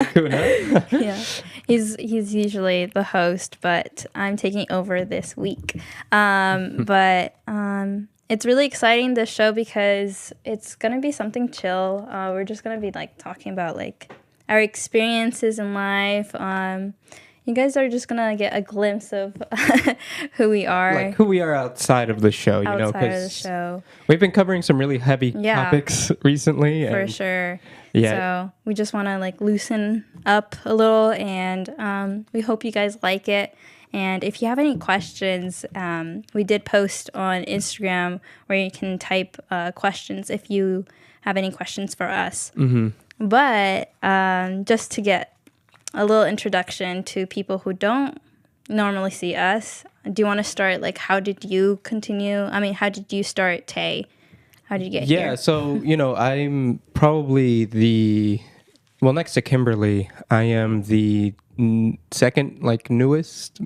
Yeah, he's usually the host, but I'm taking over this week. But it's really exciting, this show, because it's gonna be something chill. We're just gonna be like talking about like our experiences in life. You guys are just gonna get a glimpse of who we are. Like who we are outside of the show, you know, outside of the show. We've been covering some really heavy topics recently. For sure. Yeah. So we just want to like loosen up a little, and we hope you guys like it. And if you have any questions, we did post on Instagram where you can type questions if you have any questions for us. Mm-hmm. But just to get a little introduction to people who don't normally see us, do you want to start, like, how did you start TAY? How did you get here? Yeah, so, you know, I'm probably next to Kimberly, I am the second, like, newest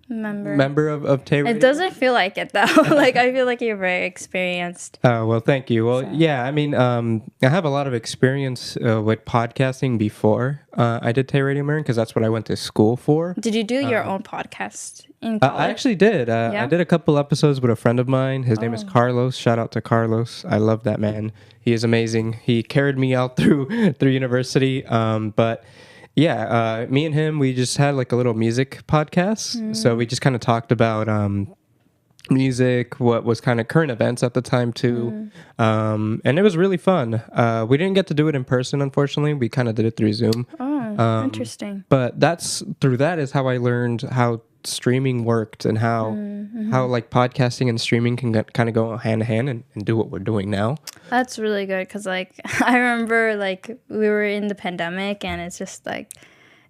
member of TAY Radio. It doesn't feel like it, though. Like, I feel like you're very experienced. Oh, well, thank you. Well, yeah, I mean, I have a lot of experience with podcasting before I did TAY Radio Marin, because that's what I went to school for. Did you do your own podcast in college? I actually did. I did a couple episodes with a friend of mine. His name is Carlos. Shout out to Carlos. I love that man. He is amazing. He carried me out through university. But yeah, me and him, we just had like a little music podcast. So we just kind of talked about music, what was kind of current events at the time too. And it was really fun. We didn't get to do it in person, unfortunately. We kind of did it through Zoom. Oh, interesting. But through that is how I learned how streaming worked, and how like podcasting and streaming can kind of go hand in hand and do what we're doing now. That's really good, because like I remember like we were in the pandemic, and it's just like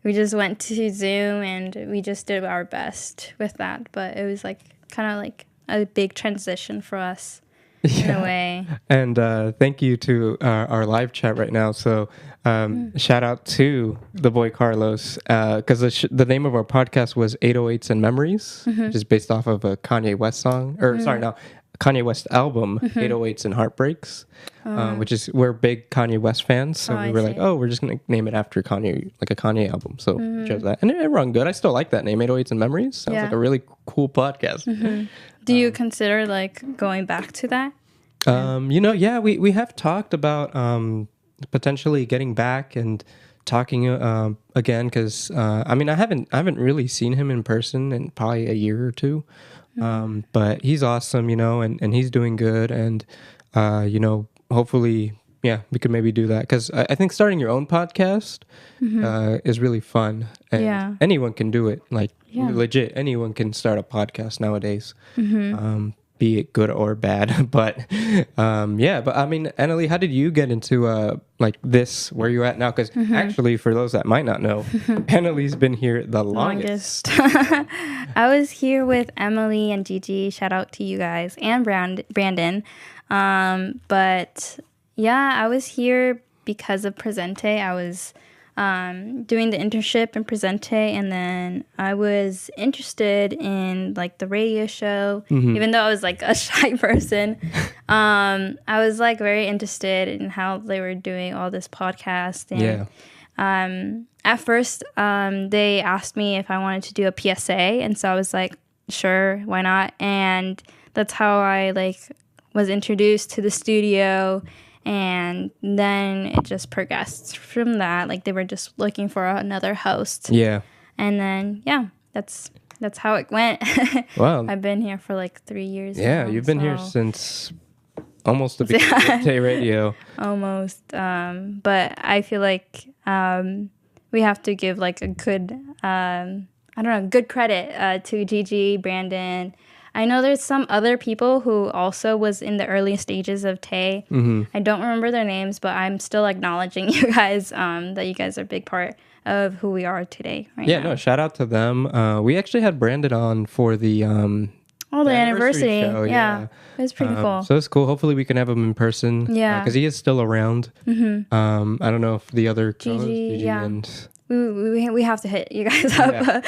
we just went to Zoom and we just did our best with that. But it was like kind of like a big transition for us in a way. And thank you to our live chat right now. So shout out to the boy Carlos, because the name of our podcast was 808s and Memories, which is based off of a Kanye West song, or Kanye West album, 808s and Heartbreaks, which is, we're big Kanye West fans, so we were like, we're just gonna name it after Kanye, like a Kanye album. So we chose that, and it run good. I still like that name, 808s and Memories. Sounds like a really cool podcast. Do you consider like going back to that? You know, yeah, we have talked about potentially getting back and talking again, because I mean, I haven't really seen him in person in probably a year or two, but he's awesome, you know, and he's doing good, and you know, hopefully, yeah, we could maybe do that, because I think starting your own podcast is really fun, and anyone can do it. Like legit, anyone can start a podcast nowadays. Be it good or bad. But but I mean, Anali, how did you get into like this, where you're at now? Because actually, for those that might not know, Anali's been here the longest. I was here with Emily and Gigi. Shout out to you guys, and Brandon. But yeah, I was here because of Presente. I was doing the internship in Presente, and then I was interested in like the radio show, even though I was like a shy person. I was like very interested in how they were doing all this podcast, and at first they asked me if I wanted to do a PSA, and so I was like, sure, why not? And that's how I like was introduced to the studio. And then it just progressed from that. Like they were just looking for another host. Yeah. And then that's how it went. Wow. I've been here for like 3 years. Yeah, now, you've been here since almost the beginning of TAY Radio. Almost. But I feel like we have to give like a good good credit to Gigi, Brandon. I know there's some other people who also was in the early stages of TAY. I don't remember their names, but I'm still acknowledging you guys, that you guys are a big part of who we are today right now. No, shout out to them. We actually had Brandon on for the anniversary show. Yeah. It was pretty cool. So it's cool. Hopefully we can have him in person. Yeah. Because he is still around. I don't know if the other Gigi and... We have to hit you guys up.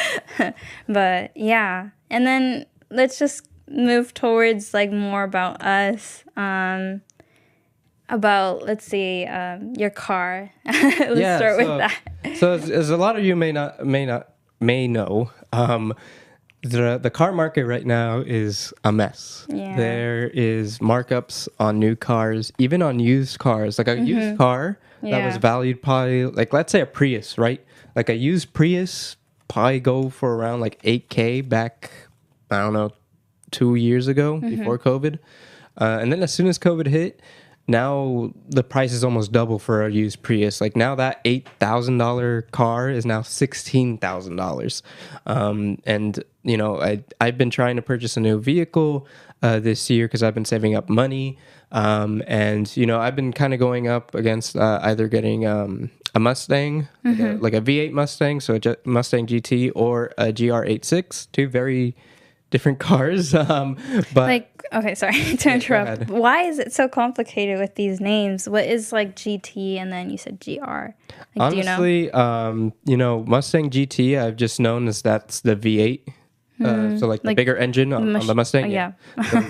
But yeah. And then... let's just move towards like more about us. about, let's see, your car. Let's start with that. So as a lot of you may know, the car market right now is a mess. Yeah. There is markups on new cars, even on used cars. Like a used car that was valued probably, like, let's say a Prius, right? Like a used Prius probably go for around like $8,000 back, I don't know, 2 years ago before COVID. And then as soon as COVID hit, now the price is almost double for a used Prius. Like now that $8,000 car is now $16,000. And you know, I've been trying to purchase a new vehicle this year because I've been saving up money. And you know, I've been kind of going up against either getting a Mustang, like a V8 Mustang, so a Mustang GT, or a GR86, two very different cars. But Like, okay, sorry to interrupt. Why is it so complicated with these names? What is like GT and then you said GR? Like, honestly, do you know? You know, Mustang GT, I've just known as that's the V8. So like the bigger engine on the Mustang. Yeah.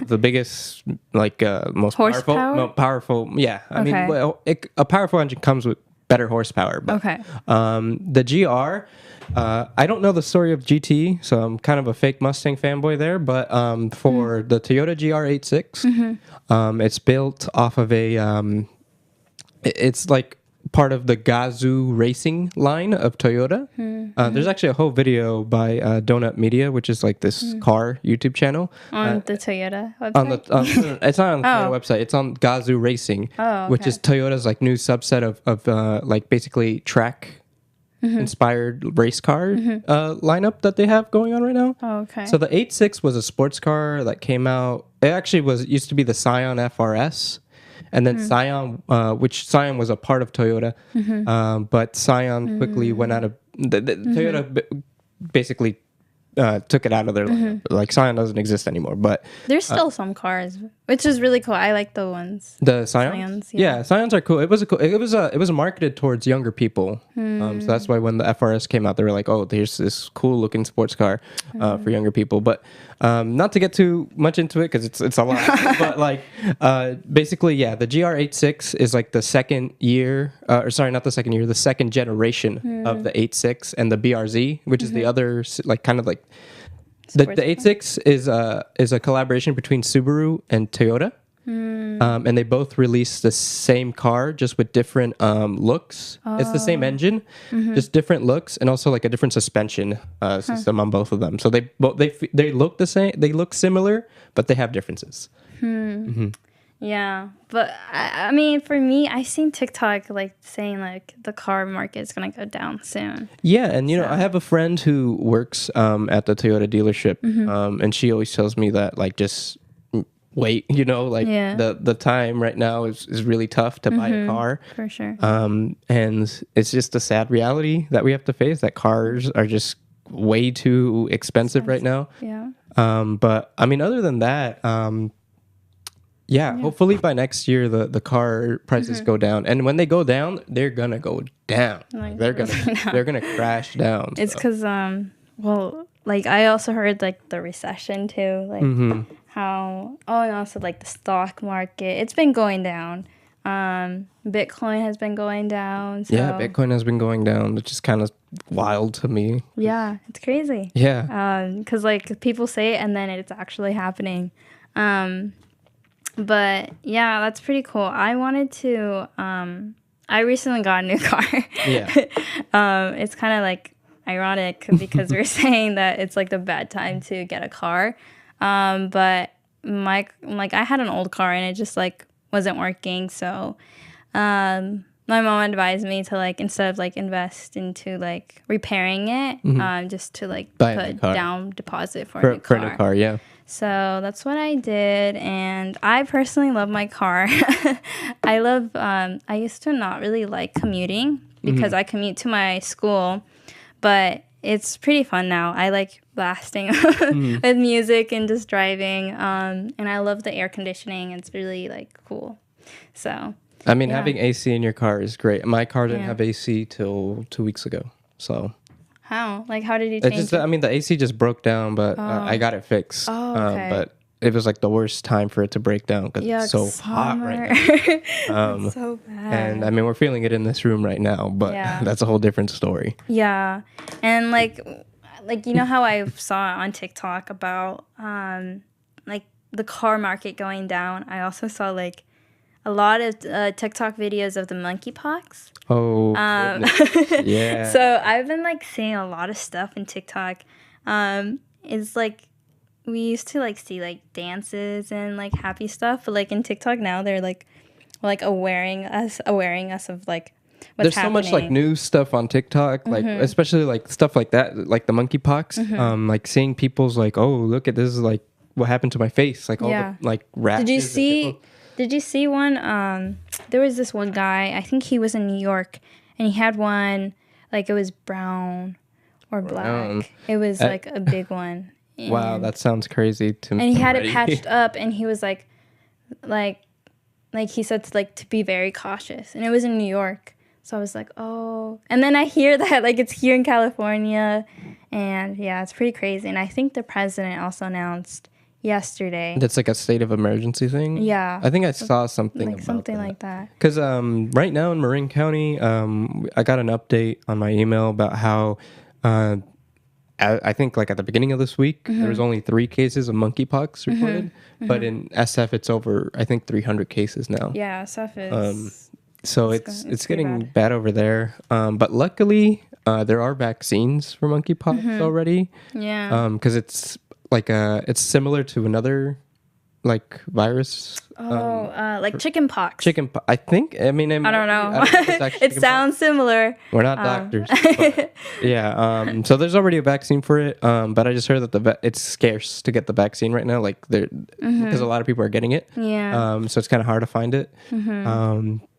The biggest, like most powerful. Yeah. I mean, well, a powerful engine comes with better horsepower. But, the GR, I don't know the story of GT, so I'm kind of a fake Mustang fanboy there. But for the Toyota GR86, it's built off of it's like part of the Gazoo racing line of Toyota. There's actually a whole video by Donut Media, which is like this car YouTube channel. On the Toyota website? It's not on the Toyota website. It's on Gazoo Racing, which is Toyota's like new subset of like basically track inspired race car lineup that they have going on right now. Oh, okay. So the 86 was a sports car that came out. It actually used to be the Scion FRS. And then Scion, which Scion was a part of Toyota, but Scion quickly went out of Toyota. Basically, took it out of their lineup. Like Scion doesn't exist anymore. But there's still some cars, which is really cool. I like the ones. The Scions? Yeah, Scions are cool. It was marketed towards younger people. So that's why when the FRS came out, they were like, oh, there's this cool looking sports car for younger people. But not to get too much into it because it's a lot. But like basically, yeah, the GR86 is like the second generation of the 86, and the BRZ, which is the other, like kind of like the 86 is a collaboration between Subaru and Toyota. And they both release the same car, just with different looks. It's the same engine, just different looks, and also like a different suspension system on both of them. So they look the same, they look similar, but they have differences. Yeah, but I mean, for me, I seen TikTok like saying like the car market is gonna go down soon. Yeah, and you know, I have a friend who works at the Toyota dealership, and she always tells me that like just wait, you know, like the time right now is really tough to buy a car. For sure. And it's just a sad reality that we have to face, that cars are just way too expensive right now. Yeah. But I mean, other than that, hopefully by next year the car prices go down, and when they go down, they're gonna go down. Like, they're gonna crash down. It's because well, like I also heard like the recession too, like how and also like the stock market, it's been going down. Bitcoin has been going down. So. Yeah, Bitcoin has been going down, which is kind of wild to me. Yeah, it's crazy. Yeah. Because like people say it and then it's actually happening. But yeah, that's pretty cool. I wanted to. I recently got a new car. Yeah. It's kind of like ironic because we're saying that it's like the bad time to get a car. But I had an old car and it just like wasn't working. So, my mom advised me to like, instead of like invest into like repairing it, just to like put down deposit for a new car. For a new car, yeah. So that's what I did, and I personally love my car. I used to not really like commuting because I commute to my school, but it's pretty fun now. I like blasting with music and just driving, and I love the air conditioning. It's really like cool. So I mean, having AC in your car is great. My car didn't have AC till 2 weeks ago, so. How? Like, how did you change it? I mean, the AC just broke down, but I got it fixed. Oh, okay. But it was like the worst time for it to break down because it's so hot right now. It's so bad. And I mean, we're feeling it in this room right now, but that's a whole different story. Yeah. And like you know how I saw on TikTok about like the car market going down. I also saw like a lot of TikTok videos of the monkeypox. Oh, yeah. So I've been like seeing a lot of stuff in TikTok. It's like we used to like see like dances and like happy stuff, but like in TikTok now they're like awareing us of like what's There's happening. so much like new stuff on TikTok, like especially like stuff like that, like the monkeypox. Like seeing people's like, oh, look at this is like what happened to my face, like all the like rashes. Did you see one? There was this one guy. I think he was in New York, and he had one like it was brown or black. It was like a big one. Wow, that sounds crazy to me. And he had it patched up, and he was like he said to be very cautious, and it was in New York. So I was like, oh. And then I hear that like it's here in California, and yeah, it's pretty crazy. And I think the president also announced yesterday. That's like a state of emergency thing? Yeah. I think I saw something like about something that. like that. Because right now in Marin County, I got an update on my email about how I think like at the beginning of this week, there was only 3 cases of monkeypox reported. But in SF, it's over, I think, 300 cases now. Yeah, SF is... So it's getting bad over there. But luckily, there are vaccines for monkeypox already. Yeah. Because it's like it's similar to another like virus. Like chickenpox. I think. I mean, I don't know. It sounds similar. We're not doctors. But, yeah. So there's already a vaccine for it. But I just heard that it's scarce to get the vaccine right now. Like because a lot of people are getting it. Yeah. So it's kind of hard to find it.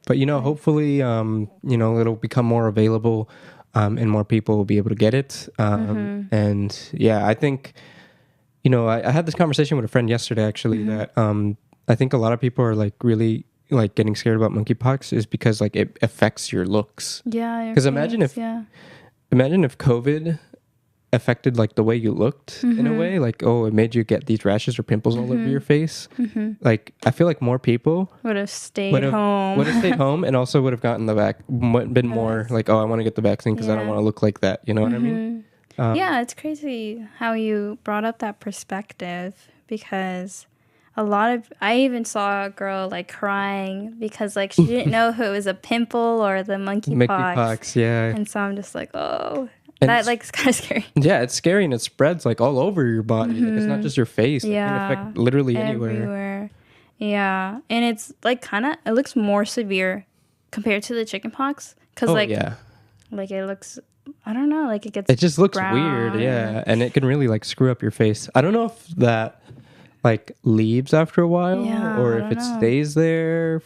But hopefully, it'll become more available, and more people will be able to get it. And yeah, I think. I had this conversation with a friend yesterday, actually, that I think a lot of people are like really like getting scared about monkeypox is because like it affects your looks. Yeah. Because imagine if COVID affected like the way you looked in a way, like it made you get these rashes or pimples all over your face. Like I feel like more people would have stayed home, and also would have gotten been more like, I want to get the vaccine because I don't want to look like that. You know what I mean? Yeah, it's crazy how you brought up that perspective because I even saw a girl like crying because like she didn't know if it was a pimple or the monkeypox. Monkeypox, yeah. And so I'm just like, that like is kind of scary. Yeah, it's scary and it spreads like all over your body. Like, it's not just your face. Yeah. It can affect literally everywhere. Yeah, and it's like it looks more severe compared to the chickenpox because like it looks. I don't know, like it just looks brown. weird, yeah, and it can really like screw up your face. I don't know if that like leaves after a while or if it stays there.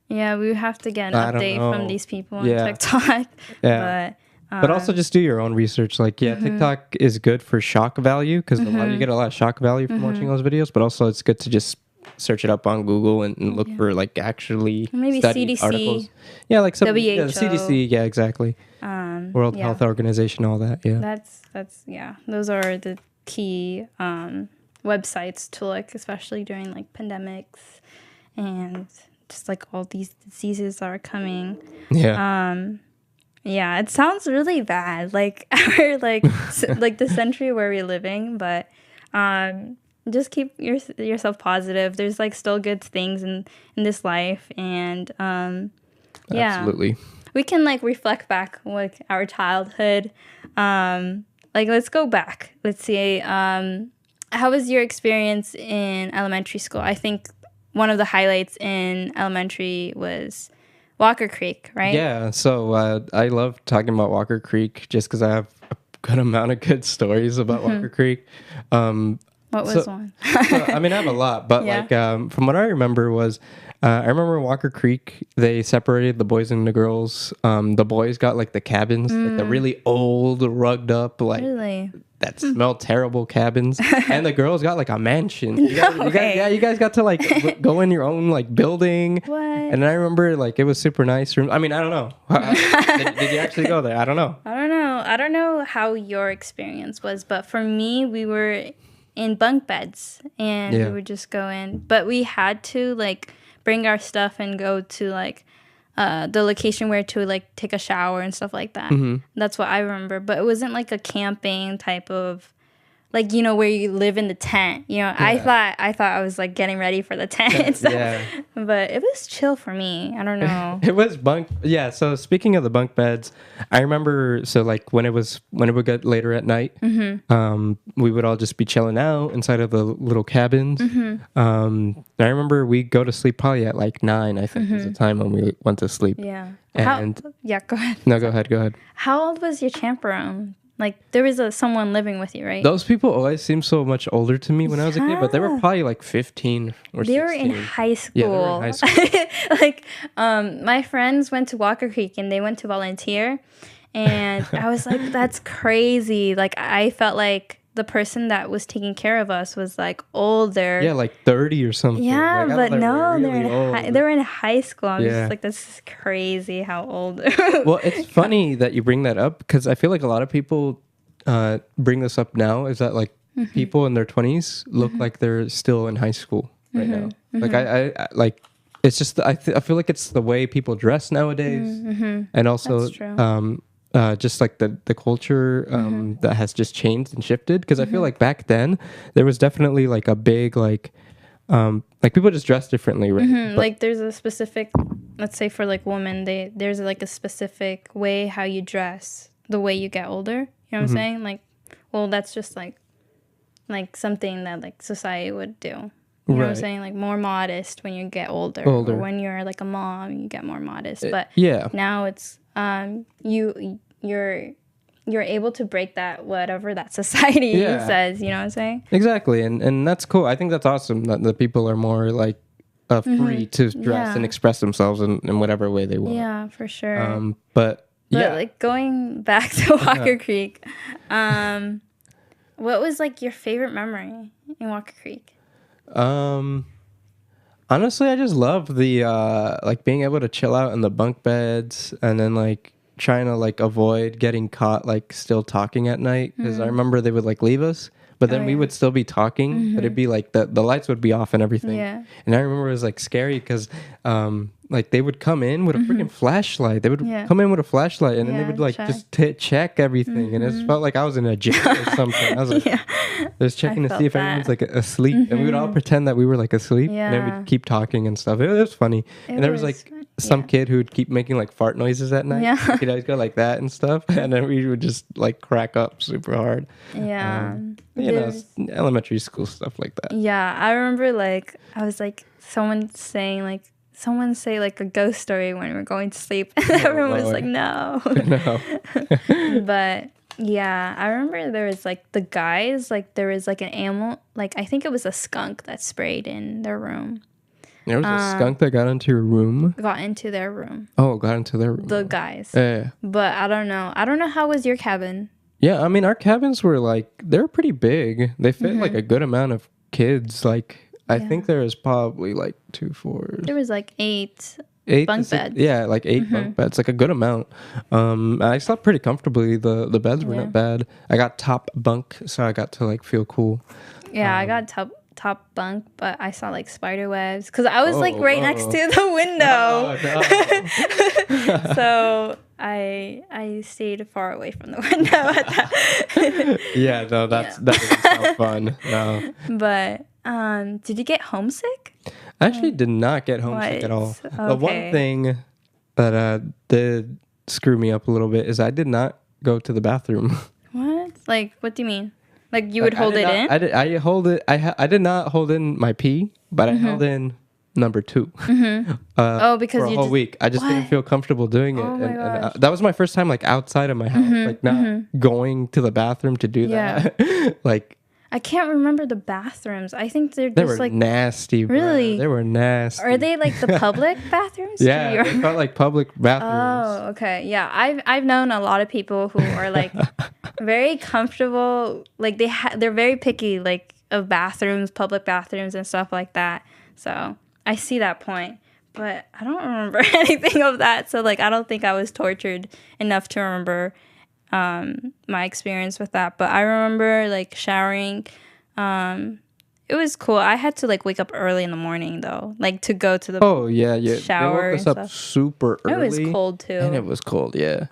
Yeah, we have to get an update from these people on TikTok. Yeah. But also just do your own research. Like, TikTok is good for shock value because you get a lot of shock value from watching those videos, but also it's good to just search it up on Google and look for like actually maybe studied CDC, articles. Yeah, like some WHO. CDC, yeah, exactly. World Health Organization, all that, yeah. That's those are the key websites to look, especially during like pandemics and just like all these diseases are coming. Yeah. Yeah, it sounds really bad, like our like like the century where we're living, but just keep yourself positive. There's like still good things in this life, and Absolutely. We can like reflect back like our childhood. Like let's go back. Let's see. How was your experience in elementary school? I think one of the highlights in elementary was Walker Creek, right? Yeah. So I love talking about Walker Creek just because I have a good amount of good stories about Walker Creek. What was one? I mean, I have a lot, but like from what I remember was I remember in Walker Creek, they separated the boys and the girls. The boys got like the cabins, like the really old, rugged up, like that smell terrible cabins. And the girls got like a mansion. You guys got to like go in your own like building. What? And I remember like it was super nice. I mean, I don't know. Did you actually go there? I don't know. I don't know how your experience was, but for me, we were in bunk beds, and we would just go in. But we had to like bring our stuff and go to like the location where to like take a shower and stuff like that. That's what I remember. But it wasn't like a camping type of, like, you know, where you live in the tent. You know, I thought I was like getting ready for the tent and stuff. But it was chill for me. I don't know. It was bunk. Yeah. So speaking of the bunk beds, I remember. So like when it would get later at night, we would all just be chilling out inside of the little cabins. I remember we go to sleep probably at like 9. I think was the time when we went to sleep. Yeah. And go ahead. No, go ahead. How old was your chaperone? Like, there was someone living with you, right? Those people always seemed so much older to me when I was a kid, but they were probably like 15 or 16. They were in high school. Yeah, they were in high school. Like, my friends went to Walker Creek and they went to volunteer. And I was like, that's crazy. Like, I felt like the person that was taking care of us was like older. Yeah, like 30 or something. Yeah, like, but no, really they were in high school. I'm just like, this is crazy how old. Well, it's funny that you bring that up because I feel like a lot of people bring this up now is that like people in their 20s look like they're still in high school right now. Like I like it's just I feel like it's the way people dress nowadays, and also just like the culture that has just changed and shifted. Because I feel like back then there was definitely like a big like people just dress differently, right? Like there's a specific, let's say for like women, there's like a specific way how you dress the way you get older. You know what I'm saying? Like, well, that's just like something that like society would do. You know what I'm saying? Like more modest when you get older. Or when you're like a mom, you get more modest. But now it's you're able to break that whatever that society says. You know what I'm saying? Exactly, and that's cool. I think that's awesome that the people are more like free to dress and express themselves in whatever way they want. Yeah, for sure. But like going back to Walker Creek, what was like your favorite memory in Walker Creek? Honestly, I just love the like being able to chill out in the bunk beds and then like trying to like avoid getting caught like still talking at night, because I remember they would like leave us, but then we would still be talking, but it'd be like the lights would be off and everything. And I remember it was like scary because like they would come in with a freaking flashlight. They would come in with a flashlight and then they would like just check everything, and it felt like I was in a jail or something. I was like, just checking to see if everyone's like asleep, and we would all pretend that we were like asleep, and then we'd keep talking and stuff. It was funny. And there was like some kid who would keep making like fart noises at night. He'd always go like that and stuff, and then we would just like crack up super hard. You know, elementary school stuff like that. Yeah, I remember like I was like someone say like a ghost story when we were going to sleep, and everyone was like, no. But yeah, I remember there was like the guys, like there was like an animal, like I think it was a skunk that sprayed in their room. There was a skunk that got into your room? Got into their room. Oh, got into their room. The guys. Yeah. But I don't know. How was your cabin? Yeah, I mean, our cabins were like, they're pretty big. They fit like a good amount of kids. Like, I think there was probably like 2 floors. There was like 8 bunk beds. Yeah, like 8 bunk beds, like a good amount. I slept pretty comfortably. The beds were not bad. I got top bunk, so I got to like feel cool. Yeah, I got top bunk, but I saw like spider webs because I was like right next to the window. No. So I stayed far away from the window at that. Yeah, no, that doesn't sound fun. No. But did you get homesick? I actually did not get homesick at all. Okay. The one thing that did screw me up a little bit is I did not go to the bathroom. What? Like, what do you mean? Like you would hold it in? I hold it. I did not hold in my pee, but I held in number 2. Because for a whole week. I just didn't feel comfortable doing it. And that was my first time like outside of my house, like not going to the bathroom to do that. Like I can't remember the bathrooms. I think they were like nasty. Really? They were nasty. Are they like the public bathrooms? Yeah, they felt like public bathrooms. Oh, okay. Yeah, I've known a lot of people who are like very comfortable. Like they're very picky, like of bathrooms, public bathrooms, and stuff like that. So I see that point, but I don't remember anything of that. So like I don't think I was tortured enough to remember my experience with that. But I remember like showering It was cool. I had to like wake up early in the morning though, like to go to the shower. They woke us up super early. It was cold too, and it was cold. Yeah.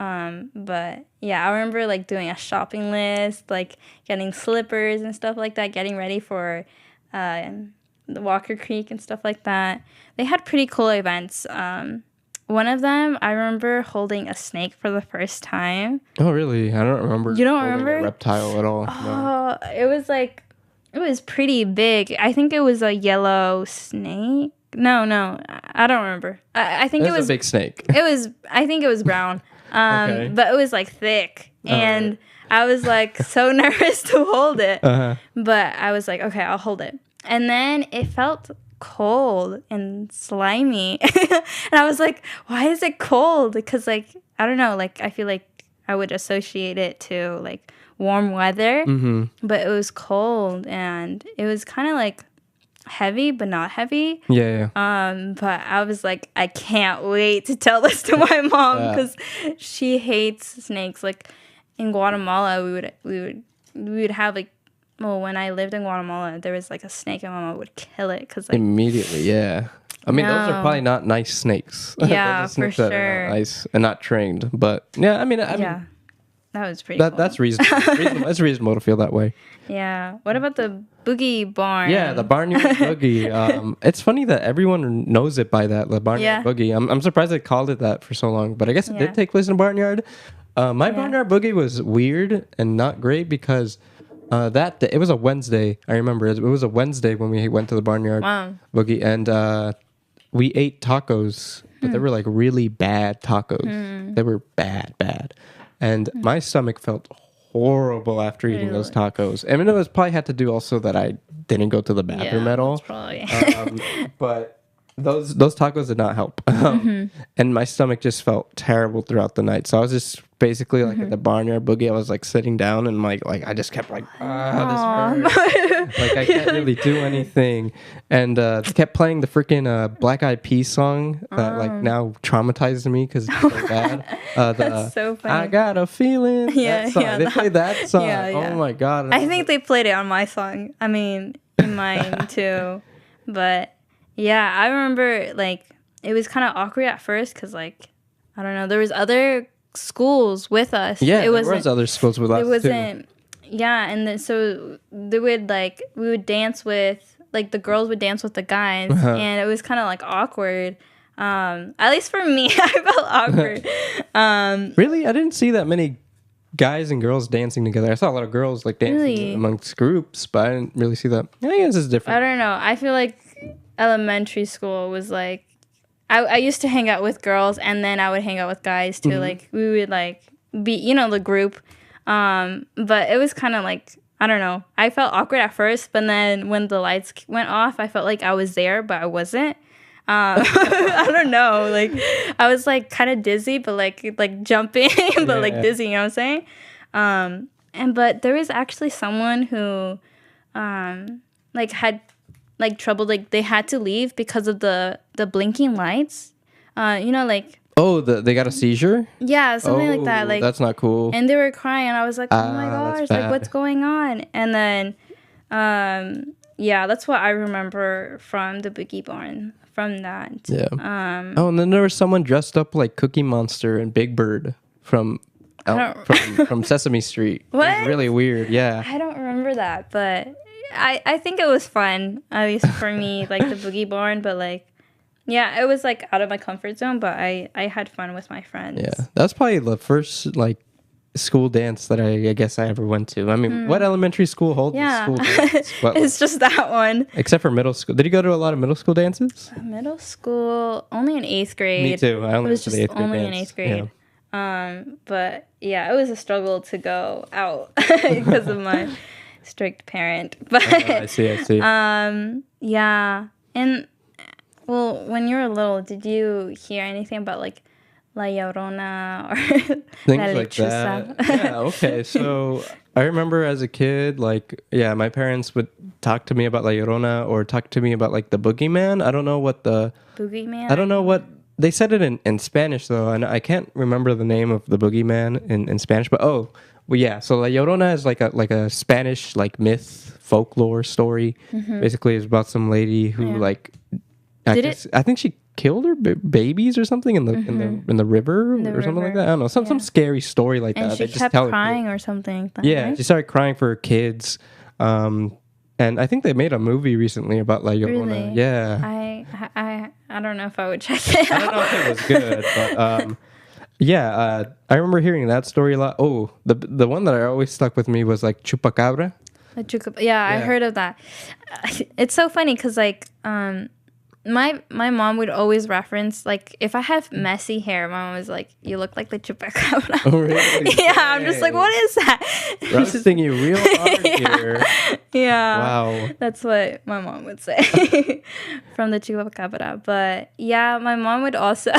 But yeah, I remember like doing a shopping list, like getting slippers and stuff like that, getting ready for the Walker Creek and stuff like that. They had pretty cool events. One of them, I remember holding a snake for the first time. Oh, really? I don't remember. You don't remember? A reptile at all. Oh, no. It was pretty big. I think it was a yellow snake. No, I don't remember. I think it was a big snake. I think it was brown. Okay. But it was like thick, and I was like so nervous to hold it. But I was like, okay, I'll hold it. And then it felt cold and slimy, and I was like, why is it cold? Because like I don't know, like I feel like I would associate it to like warm weather, but it was cold and it was kind of like heavy but not heavy. Yeah. But I was like, I can't wait to tell this to my mom because she hates snakes. Like in Guatemala, we would have like, well, when I lived in Guatemala, there was like a snake and my mom would kill it because like immediately. Yeah. I mean, those are probably not nice snakes. Yeah, snakes for that sure. are not nice and not trained, but yeah, I mean, that was pretty cool. That's reasonable. It's reasonable to feel that way. Yeah. What about the boogie barn? Yeah, the barnyard boogie. It's funny that everyone knows it by that, the barnyard boogie. I'm surprised they called it that for so long, but I guess it did take place in a barnyard. My barnyard boogie was weird and not great because that day, it was a Wednesday. I remember it was a Wednesday when we went to the barnyard boogie, and we ate tacos, but they were like really bad tacos. They were bad. And my stomach felt horrible after eating those tacos. I mean, it was probably had to do also that I didn't go to the bathroom at all. Probably. But those tacos did not help. And my stomach just felt terrible throughout the night. So I was just basically like at the barnyard boogie. I was like sitting down and like I just kept like, this hurts. Like I can't really do anything. And they kept playing the freaking Black Eyed Peas song that like now traumatizes me because it's so bad. That's so funny. I got a feeling. That song. They played that song. Oh my God. I think they played it on my song. I mean, in mine too. But yeah, I remember like it was kind of awkward at first because like, I don't know, there was other schools with us. Yeah, there was other schools with us. It wasn't. Too. Yeah, and then so they would like we would dance with like the girls would dance with the guys, and it was kind of like awkward. At least for me, I felt awkward. Really, I didn't see that many guys and girls dancing together. I saw a lot of girls like dancing amongst groups, but I didn't really see that. I guess it's different. I don't know. I feel like elementary school was like. I used to hang out with girls, and then I would hang out with guys too. Like we would like be, the group. But it was kind of like I don't know. I felt awkward at first, but then when the lights went off, I felt like I was there, but I wasn't. I don't know. Like I was like kind of dizzy, but like jumping, but like dizzy. You know what I'm saying? But there was actually someone who, like had. Like trouble, like they had to leave because of the blinking lights. Like they got a seizure? Yeah, something like that. Like that's not cool. And they were crying. I was like, oh my gosh, like what's going on? And then, that's what I remember from the boogie barn. From that. Yeah. And then there was someone dressed up like Cookie Monster and Big Bird from Sesame Street. What? It was really weird. Yeah. I don't remember that, but. I think it was fun, at least for me, like the boogie barn, but like, yeah, it was like out of my comfort zone, but I had fun with my friends. Yeah, that's probably the first like school dance that I guess I ever went to. I mean, what elementary school holds a school dance? It's just that one. Except for middle school. Did you go to a lot of middle school dances? Middle school, only in 8th grade. Me too. I only went to the 8th grade only dance. In 8th grade. Yeah. But yeah, it was a struggle to go out because of my... strict parent, but I see. Yeah, and well, when you were little, did you hear anything about like La Llorona or things La like Lechuza? that? Yeah, okay. So I remember as a kid, like, my parents would talk to me about La Llorona or talk to me about like the boogeyman. I don't know what the boogeyman. I don't know what they said it in Spanish though, and I can't remember the name of the boogeyman in Spanish. But well, yeah. So La Llorona is like a Spanish like myth folklore story. Basically, it's about some lady who like I think she killed her babies or something in the river or something like that. I don't know, some scary story like and that. she kept crying or something like that, right? She started crying for her kids. And I think they made a movie recently about La Llorona. Really? Yeah. I don't know if I would check it out. I don't know if it was good, but I remember hearing that story a lot. Oh, the one that I always stuck with me was like Chupacabra. I heard of that. It's so funny because like my mom would always reference, like, if I have messy hair, my mom was like, you look like the chupacabra. Oh, really? Yeah, I'm just like, what is that? Roasting you real hard here. Yeah. Wow. That's what my mom would say from the chupacabra. But yeah, my mom would also,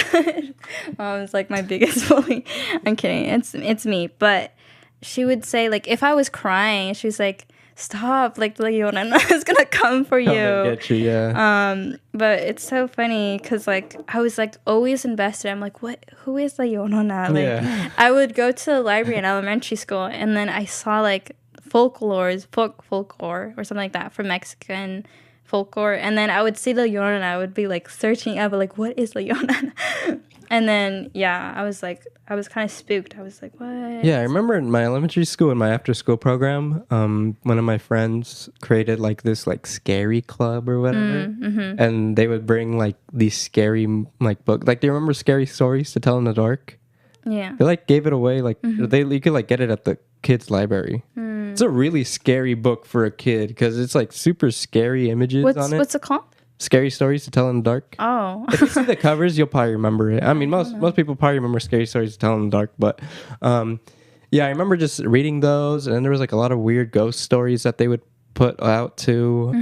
mom's like my biggest bully. I'm kidding. It's me. But she would say, like, if I was crying, she was like, stop, like La Llorona is gonna come for you. Get you, yeah. But it's so funny because like I was like always invested. I'm like, who is La Llorona? Like I would go to the library in elementary school and then I saw like folklore or something like that from Mexican folklore, and then I would see La Llorona and I would be like searching up like, what is La Llorona? And then, I was kind of spooked. I was like, what? Yeah, I remember in my elementary school, in my after-school program, one of my friends created, like, this, like, scary club or whatever. And they would bring, like, these scary, like, books. Like, do you remember Scary Stories to Tell in the Dark? Yeah. They, like, gave it away. Like, you could, like, get it at the kids' library. It's a really scary book for a kid because it's, like, super scary images on it. What's it called? Scary Stories to Tell in the Dark. Oh. If you see the covers, you'll probably remember it. I mean, most people probably remember Scary Stories to Tell in the Dark. But, I remember just reading those. And then there was, like, a lot of weird ghost stories that they would put out, too.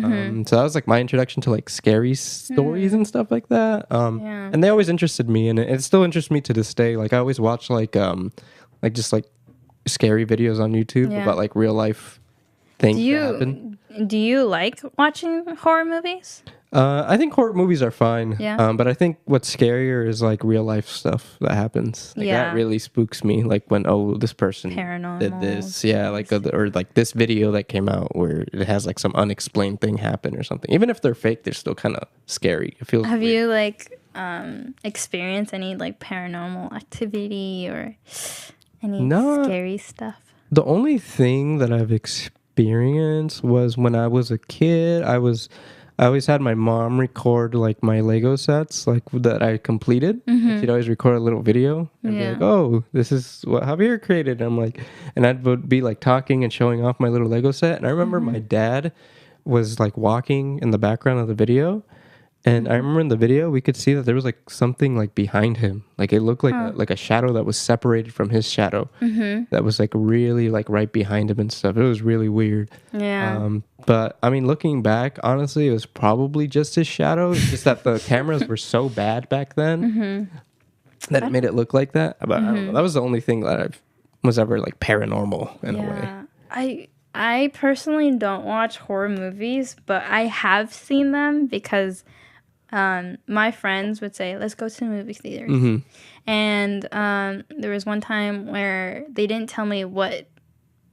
So that was, like, my introduction to, like, scary stories and stuff like that. And they always interested me. And it still interests me to this day. Like, I always watch, just, like, scary videos on YouTube about, like, real-life things that happen. Do you like watching horror movies? I think horror movies are fine. Yeah. But I think what's scarier is like real life stuff that happens. Like, that really spooks me. Like when this person did this. Yeah, like or like this video that came out where it has like some unexplained thing happen or something. Even if they're fake, they're still kind of scary. It feels. Have you like experienced any like paranormal activity or any scary stuff? The only thing that I've experienced was when I was a kid. I always had my mom record like my Lego sets like that I completed. She'd always record a little video and be like, "Oh, this is what Javier created." And I'm like, and I would be like talking and showing off my little Lego set. And I remember my dad was like walking in the background of the video. And I remember in the video, we could see that there was like something like behind him. Like it looked like a shadow that was separated from his shadow. That was like really like right behind him and stuff. It was really weird. Yeah. But I mean, looking back, honestly, it was probably just his shadow. It's just that the cameras were so bad back then that it made it look like that. But I don't know. That was the only thing that I was ever like paranormal in a way. I personally don't watch horror movies, but I have seen them because my friends would say, let's go to the movie theaters. And there was one time where they didn't tell me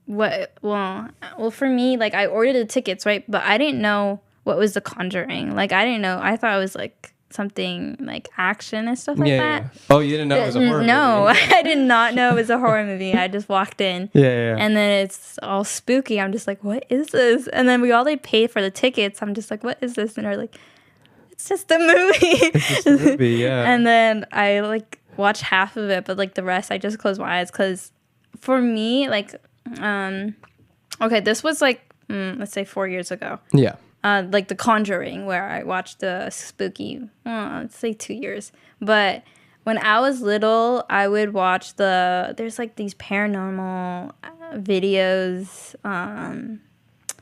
well, for me, like, I ordered the tickets, right? But I didn't know what was The Conjuring. Like, I didn't know. I thought it was, like, something, like, action and stuff like that. Yeah. Oh, you didn't know it was a horror movie? No, I did not know it was a horror movie. I just walked in. And then it's all spooky. I'm just like, what is this? And then they paid for the tickets. I'm just like, what is this? And they're like, it's just a movie. It's just a movie, yeah. And then I, like, watched half of it, but, like, the rest, I just closed my eyes. Because for me, like... okay, this was like let's say 4 years ago. Yeah. Like The Conjuring, where I watched the spooky. Let's say 2 years. But when I was little, I would watch there's like these paranormal videos,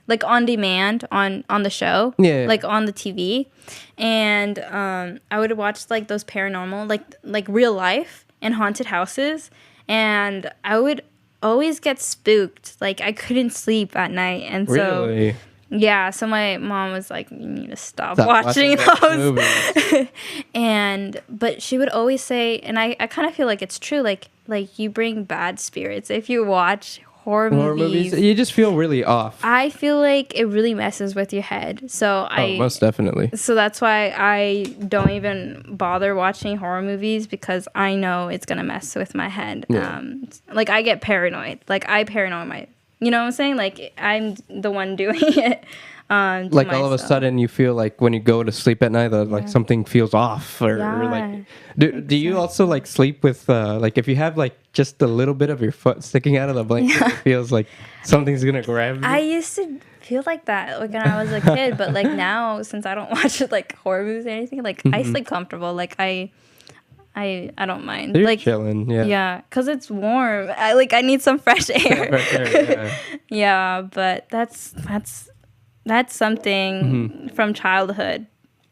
like on demand on the show, like on the TV, and I would watch like those paranormal, like real life and haunted houses, and I would always get spooked. Like I couldn't sleep at night, and so so my mom was like, you need to stop watching those. But she would always say, and I kind of feel like it's true, like you bring bad spirits if you watch horror movies, you just feel really off. I feel like it really messes with your head. So most definitely. So that's why I don't even bother watching horror movies, because I know it's gonna mess with my head. Yeah. Like I get paranoid. Like I paranoid my, you know what I'm saying? Like I'm the one doing it. Like all of a sudden you feel like when you go to sleep at night that like something feels off, or like do you also like sleep with like if you have like just a little bit of your foot sticking out of the blanket, it feels like something's gonna grab you? I used to feel like that like when I was a kid, but like now, since I don't watch like horror movies or anything, like I sleep comfortable. Like I don't mind. You're like chilling, yeah, because it's warm. I need some fresh air. Yeah, but that's something from childhood.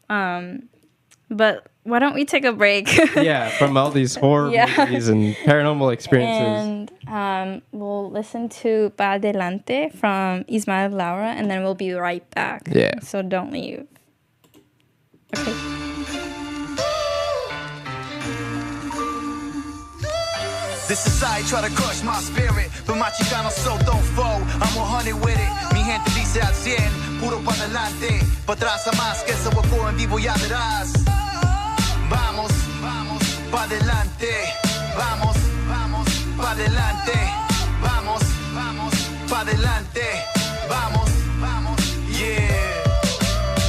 But why don't we take a break? Yeah, from all these horror movies and paranormal experiences. And we'll listen to Pa Delante from Ismael, Lara, and then we'll be right back. Yeah. So don't leave. Okay. This society try to crush my spirit, but my chicano so don't fall. I'm 100 with it. Mi gente dice al 100, puro pa' adelante, pa' atrás a más, que ese hueco en vivo ya verás. Vamos, vamos, pa' adelante. Vamos, vamos, pa' adelante. Vamos, vamos, pa' adelante. Vamos, vamos, yeah.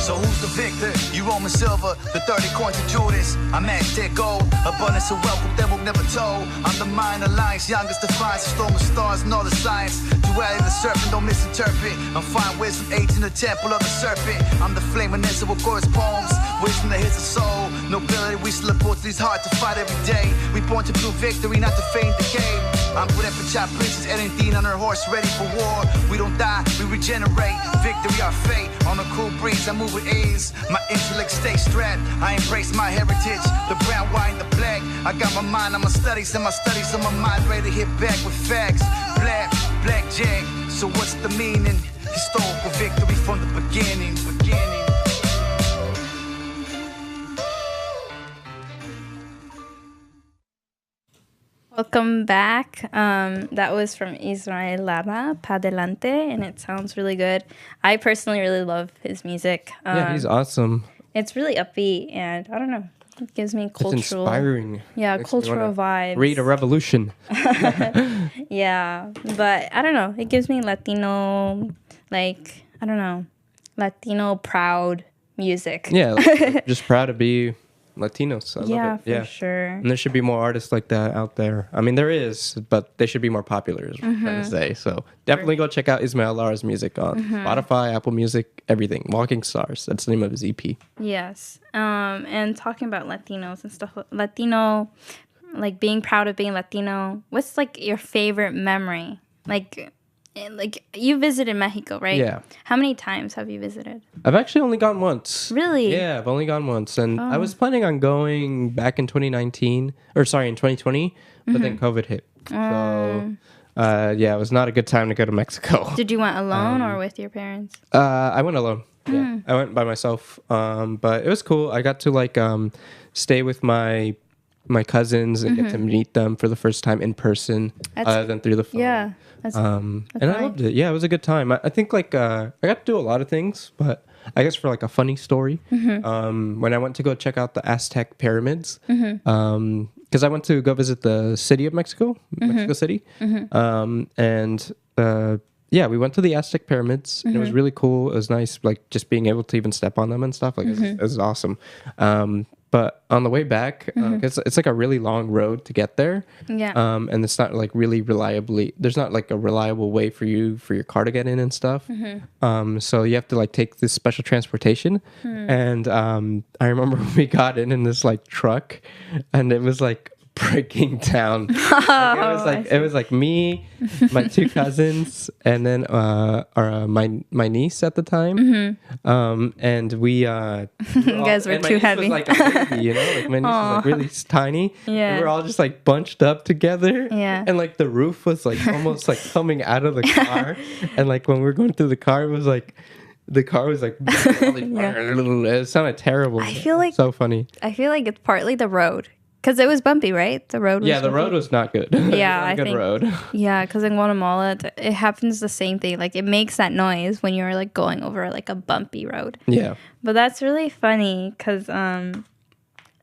So who's the victor? You Roman silver, the 30 coins of Judas. I'm at that gold, abundance of wealth that we've never told. I'm the mind alliance, youngest defiance, storm of stars and all the science. Duality of the serpent, don't misinterpret. I'm fine wisdom, age in the temple of the serpent. I'm the flaminess of chorus poems, wisdom that hits the soul. Nobility, we slip to these hard to fight every day. We born to prove victory, not to feign decay. I'm put up a chop princess, Erin on her horse, ready for war. We don't die, we regenerate. Victory, our fate. On a cool breeze, I move with ease. My intellect stays strapped. I embrace my heritage. The brown, white, and the black. I got my mind on my studies, and my studies on my mind. Ready to hit back with facts. Blackjack. So what's the meaning? Historical victory from the beginning. Welcome back. That was from Ismael, Lara, Pa Delante, and it sounds really good. I personally really love his music. Yeah, he's awesome. It's really upbeat, and I don't know, it gives me cultural... It's inspiring. Yeah, cultural vibes. Read a revolution. Yeah, but I don't know, it gives me Latino, like, I don't know, Latino proud music. Yeah, just proud to be Latinos. I love it. For sure. And there should be more artists like that out there. I mean, there is, but they should be more popular, is what I'm trying to say. So definitely go check out Ismael Lara's music on Spotify, Apple Music, everything. Walking Stars. That's the name of his EP. Yes. And talking about Latinos and stuff, Latino, like being proud of being Latino, what's like your favorite memory? Like you visited Mexico, right? Yeah. How many times have you visited? I've actually only gone once. Really? Yeah, I've only gone once. And I was planning on going back in 2020, but then COVID hit. So, yeah, it was not a good time to go to Mexico. Did you went alone or with your parents? I went alone. Yeah, I went by myself. But it was cool. I got to stay with my cousins and get to meet them for the first time in person, other than through the phone. Yeah. That's and nice. I loved it. Yeah, it was a good time. I think I got to do a lot of things, but I guess for like a funny story, when I went to go check out the Aztec pyramids, because I went to go visit the city of Mexico City, and yeah, we went to the Aztec pyramids, and it was really cool. It was nice, like just being able to even step on them and stuff. Like it was awesome. But on the way back, it's like a really long road to get there. Yeah. And it's not like really there's not like a reliable way for your car to get in and stuff. So you have to like take this special transportation. And I remember when we got in this like truck, and it was like breaking down. It was like me, my two cousins, and then my niece at the time. And we you guys were too heavy. Was like a baby, you know, like my niece was like really tiny. Yeah, and we're all just like bunched up together. Yeah, and like the roof was like almost like coming out of the car, and like when we were going through the car, it was like. The car was like, it sounded terrible. I feel like so funny. I feel like it's partly the road. because it was bumpy, right? The road was the bumpy. road was not good. Yeah, I think road. Yeah, because in Guatemala, it happens the same thing. Like, it makes that noise when you're like going over like a bumpy road. Yeah. But that's really funny because,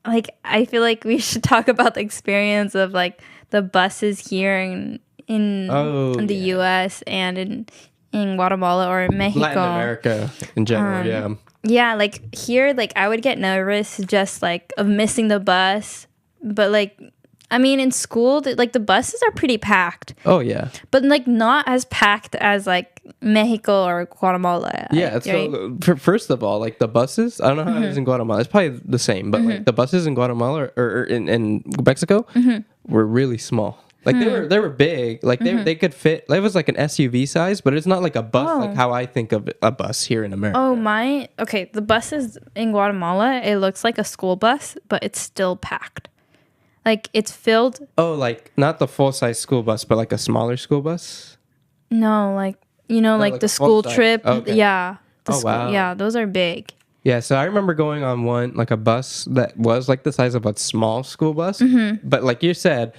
like, I feel like we should talk about the experience of like the buses here in the U.S. and in Guatemala or Mexico. Latin America in general, yeah. Yeah, like here, like I would get nervous just like of missing the bus. But like, I mean, in school, like the buses are pretty packed. Oh, yeah. But like not as packed as like Mexico or Guatemala. Yeah, right? so first of all, like the buses, I don't know how it is in Guatemala. It's probably the same, but like the buses in Guatemala or in Mexico were really small. Like they were big. Like they could fit. It was like an SUV size, but it's not like a bus like how I think of a bus here in America. Oh, the buses in Guatemala, it looks like a school bus, but it's still packed. Like it's filled. Oh, like not the full size school bus, but like a smaller school bus? No, like like the school trip. Okay. Yeah. Wow. Yeah, those are big. Yeah, so I remember going on one, like a bus that was like the size of a small school bus. But like you said,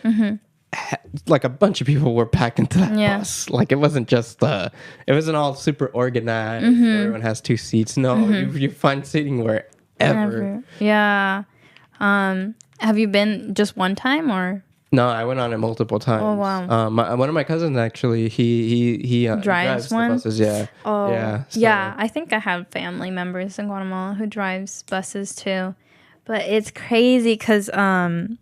like a bunch of people were packed into that bus. Like it wasn't just, it wasn't all super organized. Everyone has 2 seats. No, you find seating wherever. Yeah. Have you been just one time or? No, I went on it multiple times. Oh, wow. One of my cousins actually, he drives one? the buses. Yeah. Oh, yeah. So. Yeah. I think I have family members in Guatemala who drives buses too, but it's crazy because in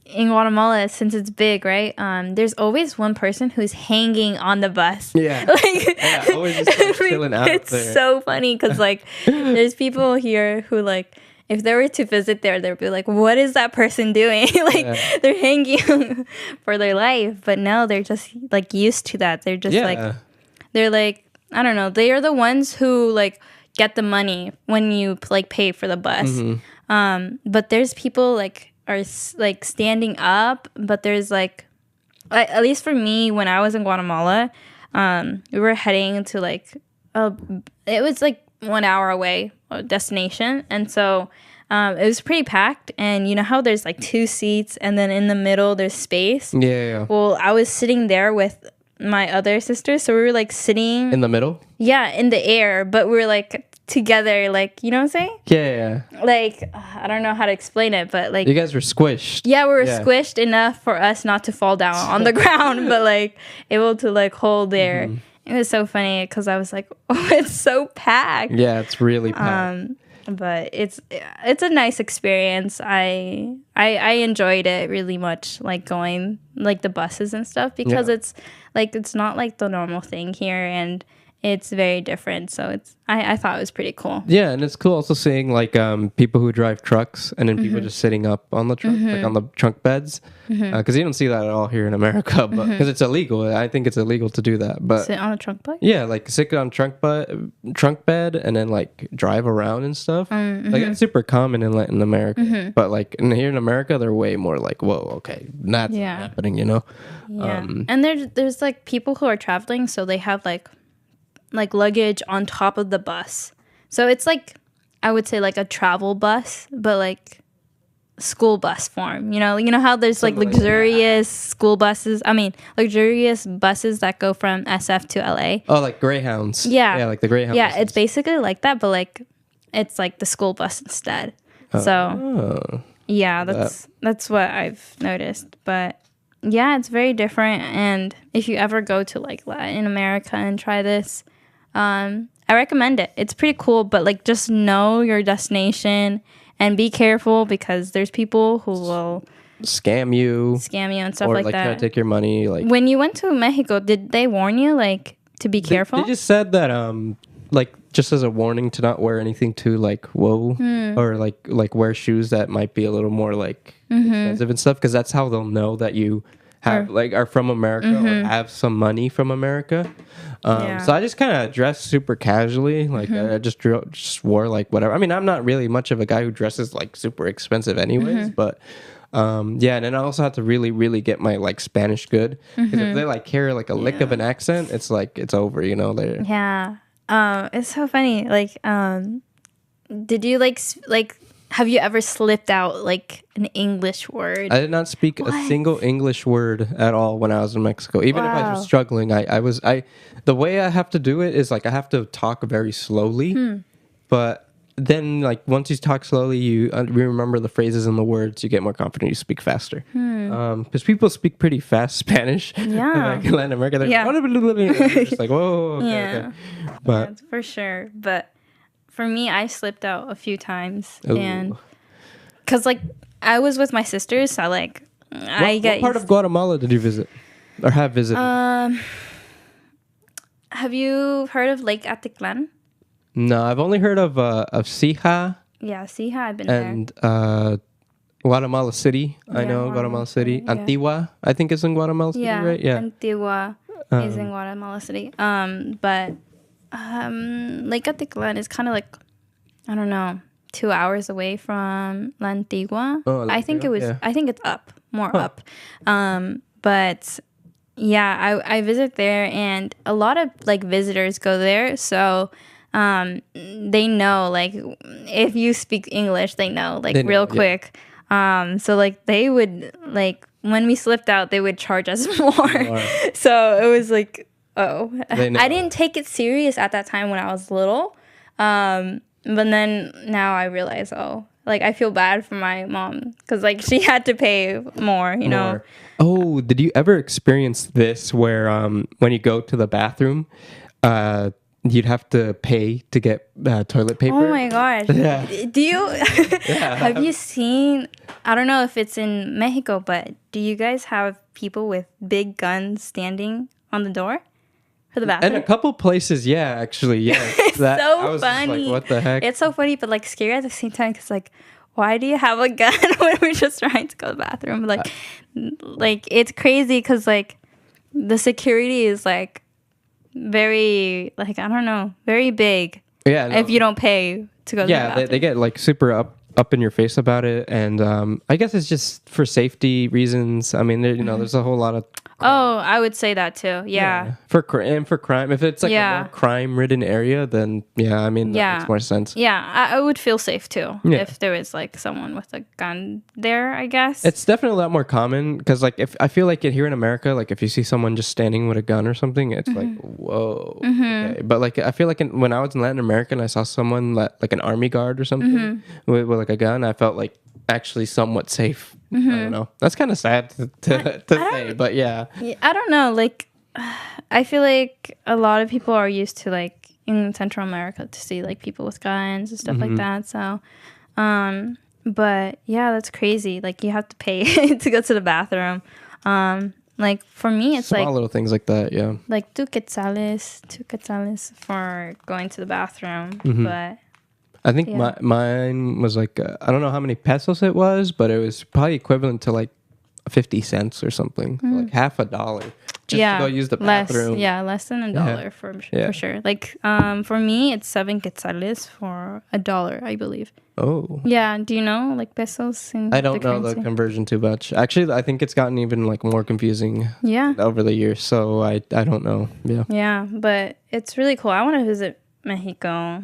Guatemala, since it's big, right? There's always one person who's hanging on the bus. Yeah. Like, always just like, chilling out it's there. so funny because like there's people here who like. If they were to visit there, they'd be like, what is that person doing? Like, they're hanging for their life. But no, they're just, like, used to that. They're just, they're like, I don't know. They are the ones who, like, get the money when you, like, pay for the bus. But there's people, like, are, like, standing up. But there's, like, at least for me, when I was in Guatemala, we were heading to, like, it was, like, 1 hour away destination, and so it was pretty packed. And you know how there's like 2 seats and then in the middle there's space. Yeah. Well, I was sitting there with my other sister, so we were like sitting in the middle. Yeah, in the air, but we were like together, like, you know what I'm saying? Yeah. Like, I don't know how to explain it, but like you guys were squished. Yeah, we were squished enough for us not to fall down on the ground, but like able to like hold there. It was so funny because I was like, oh, it's so packed. Yeah, it's really packed. But it's a nice experience. I enjoyed it really much, like going like the buses and stuff, because it's like it's not like the normal thing here, and it's very different. So I thought it was pretty cool. Yeah, and it's cool also seeing like people who drive trucks and then people just sitting up on the truck, like on the trunk beds, because you don't see that at all here in America, but because it's illegal. I think it's illegal to do that. But sit on a trunk bed. Yeah, like sit on trunk bed and then like drive around and stuff. Like it's super common in Latin America, but like here in America, they're way more like, whoa, okay, that's not happening, you know. Yeah, and there's like people who are traveling, so they have like luggage on top of the bus. So it's like, I would say like a travel bus, but like school bus form. You know how there's like luxurious school buses. I mean, luxurious buses that go from SF to LA. Oh, like Greyhounds. Yeah, like the Greyhound. Yeah, buses. it's basically like that, but like it's like the school bus instead. So yeah, that's what I've noticed. But yeah, it's very different. And if you ever go to like Latin America and try this, I recommend it. It's pretty cool, but like just know your destination and be careful, because there's people who will scam you and stuff or like that. Try to take your money. Like when you went to Mexico, did they warn you like to be careful? They just said that like just as a warning to not wear anything too like whoa or like wear shoes that might be a little more like expensive and stuff, because that's how they'll know that you are from America or have some money from America. So I just kind of dressed super casually. Like I just wore like whatever. I mean, I'm not really much of a guy who dresses like super expensive anyways, but and then I also have to really, really get my like Spanish good, because if they like carry like a lick of an accent, it's like it's over, you know. They're it's so funny. Like, did you like have you ever slipped out like an English word? I did not speak a single English word at all when I was in Mexico. Even if I was struggling, the way I have to do it is like I have to talk very slowly. But then like once you talk slowly, you remember the phrases and the words, you get more confident, you speak faster. Because people speak pretty fast Spanish. Yeah. Like in Latin America, they're just like, whoa, okay. But that's for sure. But for me, I slipped out a few times. Ooh. And because like I was with my sisters, so like what part of Guatemala did you visit or have visited? Have you heard of Lake Atitlan? No, I've only heard of Sija. Yeah, Sija, I've been and Guatemala City. I know Guatemala City. Yeah. Antigua, I think, is in Guatemala City, right? Yeah, Antigua is in Guatemala City. But Lake Atitlan is kind of like, I don't know, 2 hours away from La Antigua. Oh, I think I think it's more up. But yeah, I visit there, and a lot of like visitors go there, so they know, like, if you speak English, they know, like, real quick. So like they would, like, when we slipped out, they would charge us more. So it was like, I didn't take it serious at that time when I was little. But then now I realize, like, I feel bad for my mom because, like, she had to pay more, you know. Oh, did you ever experience this where when you go to the bathroom, you'd have to pay to get toilet paper? Oh my gosh. Yeah. Do you have you seen, I don't know if it's in Mexico, but do you guys have people with big guns standing on the door for the bathroom? And a couple places, yeah, actually, yeah. It's so funny. Like, what the heck? It's so funny, but like scary at the same time because, like, why do you have a gun when we're just trying to go to the bathroom? Like it's crazy because, like, the security is like very, like, I don't know, very big. Yeah. No. If you don't pay to go to the bathroom. Yeah, they get like super up in your face about it, and I guess it's just for safety reasons. I mean, there's a whole lot of I would say that too. Yeah. For crime, if it's like a more crime-ridden area, then that makes more sense. Yeah, I would feel safe too if there was like someone with a gun there, I guess. It's definitely a lot more common because, like, if I feel like here in America, like if you see someone just standing with a gun or something, it's like, whoa. Okay. But like I feel like when I was in Latin America and I saw someone like an army guard or something with like a gun, I felt like actually somewhat safe. I don't know. That's kind of sad to say, but yeah. I don't know. Like, I feel like a lot of people are used to, like, in Central America to see like people with guns and stuff like that. So, but yeah, that's crazy. Like, you have to pay to go to the bathroom. Like, for me, it's small like little things like that. Yeah. Like 2 quetzales for going to the bathroom, but. I think mine was like, I don't know how many pesos it was, but it was probably equivalent to like 50 cents or something. So like $50 just to go use the bathroom. Less than $1 for sure. Like, for me, it's 7 quetzales for $1, I believe. Oh. Yeah. Do you know, like, pesos? I don't know the conversion too much. Actually, I think it's gotten even like more confusing over the years. So I don't know. Yeah. Yeah, but it's really cool. I want to visit Mexico.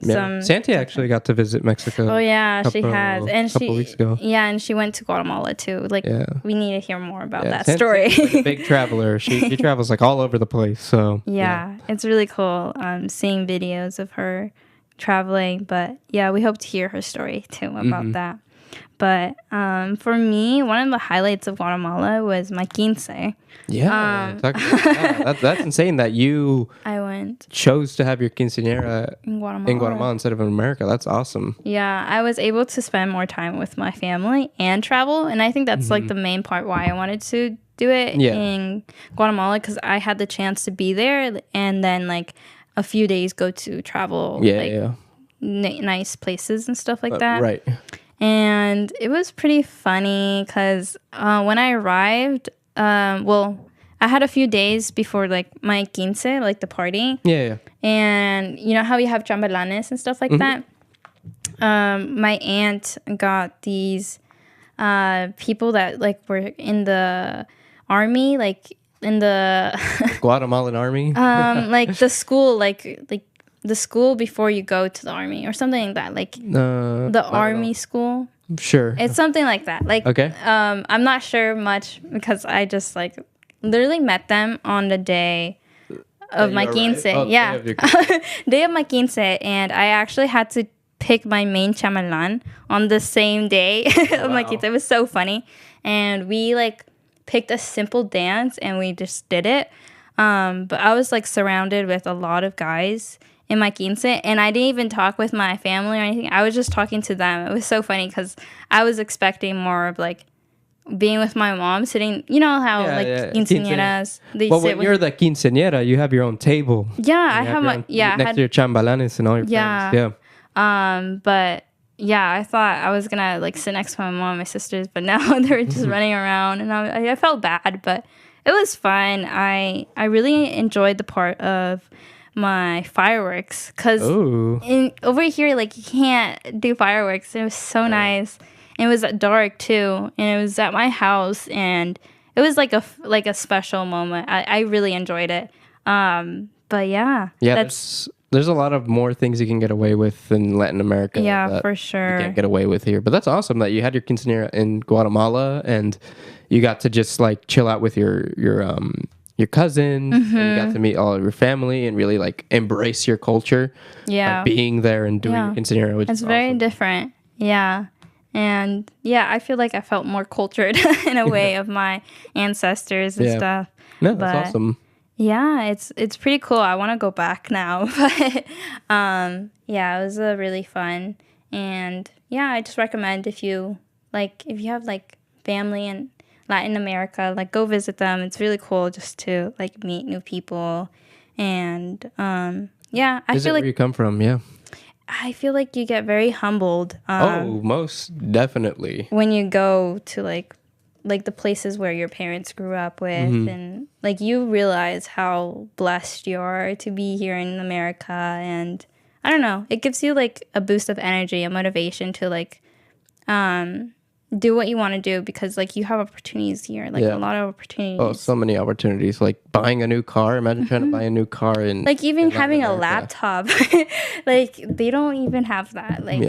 Yeah. Santi actually got to visit Mexico. Oh yeah, she has, and a couple weeks ago. Yeah, and she went to Guatemala too. Like, we need to hear more about that Santi's story. Like a big traveler. She travels like all over the place. So yeah, it's really cool. Seeing videos of her traveling, but yeah, we hope to hear her story too about that. But for me, one of the highlights of Guatemala was my quince. Yeah, that's insane that you chose to have your quinceañera in Guatemala instead of in America. That's awesome. Yeah, I was able to spend more time with my family and travel, and I think that's like the main part why I wanted to do it in Guatemala, because I had the chance to be there and then like a few days go to travel nice places and stuff like that. Right. And it was pretty funny because when I arrived, I had a few days before like my quince, like the party. Yeah. And you know how you have chambelanes and stuff like that? My aunt got these people that like were in the army, like in the Guatemalan army. like the school, like the school before you go to the army or something like that. Like the army school. Sure. It's something like that. Like, okay. I'm not sure much because I just like literally met them on the day of my quince. Yeah. Day of my quince. And I actually had to pick my main chamalan on the same day of my quince. It was so funny. And we like picked a simple dance and we just did it. But I was like surrounded with a lot of guys in my quince, and I didn't even talk with my family or anything. I was just talking to them. It was so funny because I was expecting more of like being with my mom, sitting. You know how quinceañeras they well, sit when you're the quinceañera, you have your own table. Yeah, I have my next to your chambalanes and all your friends. Yeah. But yeah, I thought I was gonna like sit next to my mom and my sisters, but now they were just running around, and I felt bad, but it was fun. I really enjoyed the part of my fireworks because over here like you can't do fireworks. It was so nice. It was dark too, and it was at my house, and it was like a special moment. I really enjoyed it. But yeah, there's a lot of more things you can get away with in Latin America. Yeah, for sure. You can't get away with here. But that's awesome that you had your quinceañera in Guatemala and you got to just like chill out with your cousins, and you got to meet all of your family and really like embrace your culture. Yeah. By being there and doing your quinceañera, which is very awesome. different. Yeah. And yeah, I feel like I felt more cultured in a way of my ancestors and stuff. No, that's awesome. Yeah, it's pretty cool. I want to go back now. But yeah, it was really fun. And yeah, I just recommend if you have like family in Latin America, like go visit them. It's really cool just to like meet new people. And yeah, I feel like where you come from, yeah. I feel like you get very humbled. Most definitely. When you go to like the places where your parents grew up with, and like you realize how blessed you are to be here in America. And I don't know, it gives you like a boost of energy, a motivation to like do what you want to do, because like you have opportunities here, like a lot of opportunities. Oh, so many opportunities, like buying a new car. Imagine trying to buy a new car and like even having a laptop. Like they don't even have that. Like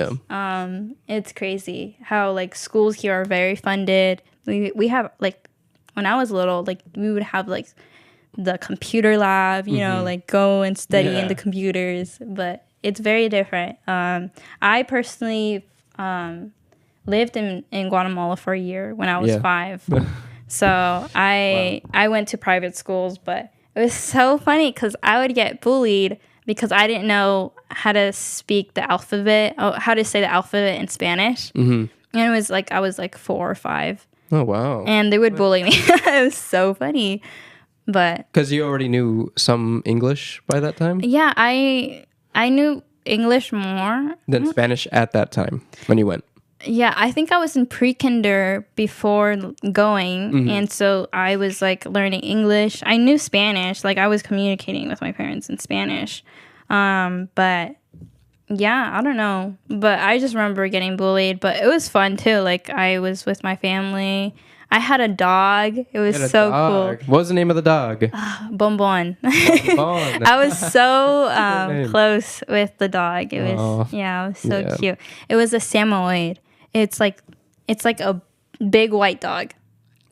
it's crazy how like schools here are very funded. We have like when I was little, like we would have like the computer lab, you know, like go and study in the computers, but it's very different. I personally lived in Guatemala for a year when I was 5. So I went to private schools, but it was so funny because I would get bullied because I didn't know how to speak the alphabet, how to say the alphabet in Spanish. And it was like I was like 4 or 5. Oh, wow. And they would bully me. It was so funny. But because you already knew some English by that time? Yeah, I knew English more than Spanish at that time when you went. Yeah, I think I was in pre-kinder before going, and so I was like learning English. I knew Spanish, like I was communicating with my parents in Spanish. But yeah, I don't know. But I just remember getting bullied, but it was fun too. Like I was with my family. I had a dog. It was so cool. What was the name of the dog? Bonbon. I was so close with the dog. It was it was so cute. It was a Samoyed. It's like a big white dog.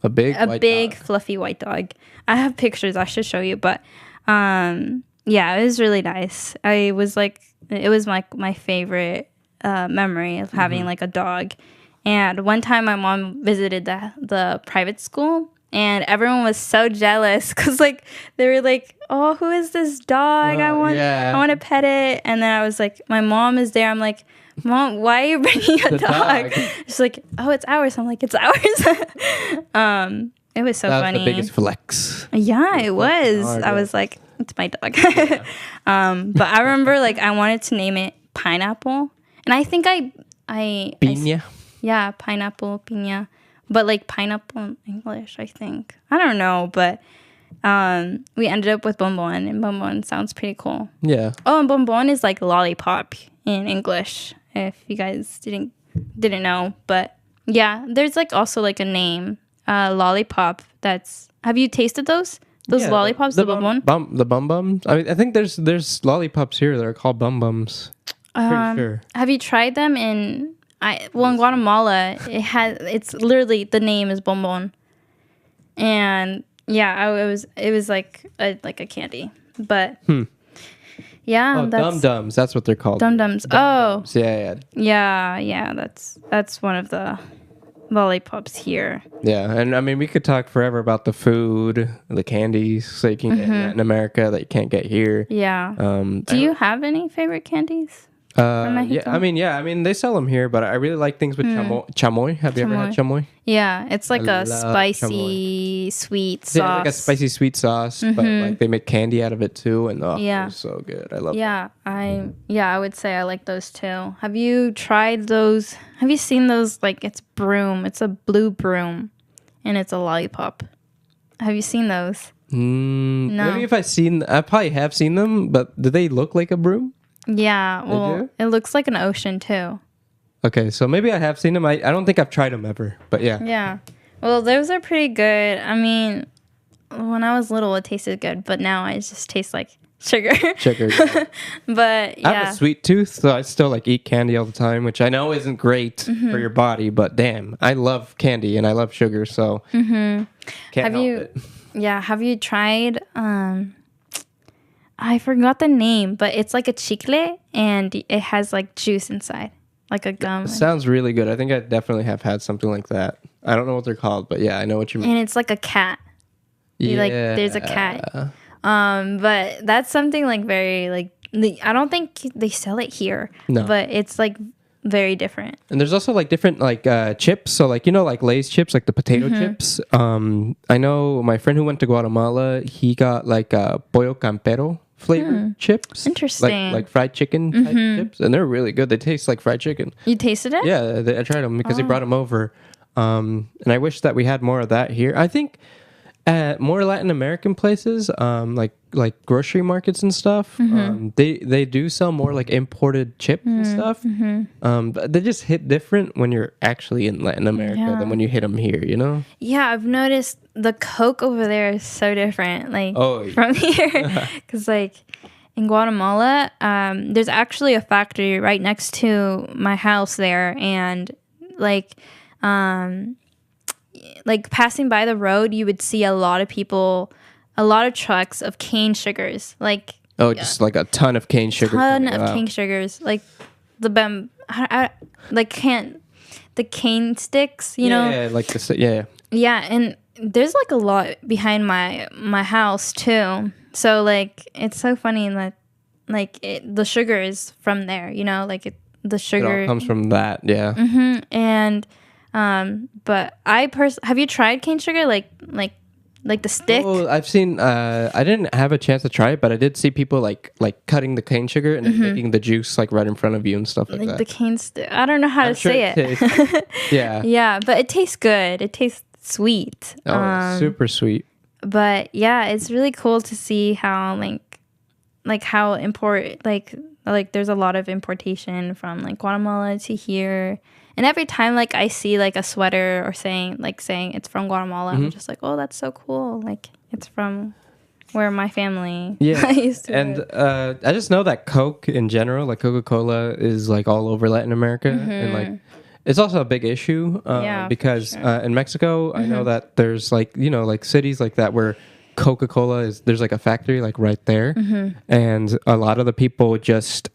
A big fluffy white dog. I have pictures I should show you, but yeah, it was really nice. It was like my favorite memory of having like a dog. And one time my mom visited the private school, and everyone was so jealous because like they were like, "Oh, who is this dog? I want to pet it." And then I was like, "My mom is there." I'm like, "Mom, why are you bringing a dog?" She's like, "Oh, it's ours." I'm like, "It's ours." It was so funny. That was the biggest flex. Yeah, it was. I was like, "It's my dog." But I remember like I wanted to name it Pineapple, and I think I Piña. Yeah, pineapple, piña. But like pineapple in English, I think. I don't know, but we ended up with Bonbon, and Bonbon sounds pretty cool. Yeah. Oh, and Bonbon is like lollipop in English, if you guys didn't know. But yeah, there's like also like a name, lollipop, have you tasted those? Those lollipops, the bum bum? The bum bums. I mean, I think there's lollipops here that are called bum bums. Pretty sure. Have you tried them in Guatemala? It's literally, the name is bonbon. And yeah, it was like a candy. But yeah, dum-dums. That's what they're called. Dum-dums. Dum-dums. Yeah. Yeah, that's one of the lollipops here. Yeah, and I mean, we could talk forever about the food, the candies that you can get in America that you can't get here. Yeah. Do you have any favorite candies? Yeah, I mean, they sell them here, but I really like things with chamoy. Have you ever had chamoy? Yeah, it's like a spicy sweet sauce. Yeah, like a spicy sweet sauce, but like they make candy out of it too, and they're so good. I love. Yeah, I would say I like those too. Have you tried those? Have you seen those? Like, it's broom. It's a blue broom, and it's a lollipop. Have you seen those? No. Maybe if I probably have seen them, but do they look like a broom? Yeah, well, it looks like an ocean too. Okay, so maybe I have seen them. I don't think I've tried them ever, but yeah. Yeah. Well, those are pretty good. I mean, when I was little, it tasted good, but now it just tastes like sugar. Sugar, yeah. But yeah. I have a sweet tooth, so I still like eat candy all the time, which I know isn't great for your body, but damn, I love candy and I love sugar, so can't help it. Yeah, have you tried... I forgot the name, but it's like a chicle, and it has like juice inside, like a gum. Sounds really good. I think I definitely have had something like that. I don't know what they're called, but yeah, I know what you mean. And it's like a cat. There's a cat. But that's something like very like, I don't think they sell it here. No. But it's like very different. And there's also like different like chips. So like, like Lay's chips, like the potato chips. I know my friend who went to Guatemala, he got like pollo campero flavored chips. Interesting. Like fried chicken type chips. And they're really good. They taste like fried chicken. You tasted it? Yeah, I tried them because he brought them over. And I wish that we had more of that here. I think at more Latin American places, like grocery markets and stuff, they do sell more like imported chips and stuff. But they just hit different when you're actually in Latin America than when you hit them here, Yeah, I've noticed the Coke over there is so different, like from here. Because like in Guatemala, there's actually a factory right next to my house there, and like passing by the road, you would see a lot of people, a lot of trucks of cane sugars. Like just like a ton of cane sugar. Cane sugars, like the cane sticks, Yeah, like the Yeah, and there's like a lot behind my house too. So like it's so funny that like the sugar is from there, the sugar it all comes from that. Yeah. And but have you tried cane sugar, like the stick? Oh, I've seen. I didn't have a chance to try it, but I did see people like cutting the cane sugar and then making the juice like right in front of you and stuff like that. The cane stick. I don't know how to say it. Yeah. Yeah, but it tastes good. It tastes sweet. Oh, super sweet. But yeah, it's really cool to see how how there's a lot of importation from like Guatemala to here. And every time like I see like a sweater or saying it's from Guatemala, I'm just like, oh, that's so cool. Like it's from where my family used to live. I just know that Coke in general, like Coca-Cola, is like all over Latin America, and like it's also a big issue because in Mexico, I know that there's like like cities like that where Coca-Cola there's like a factory like right there, and a lot of the people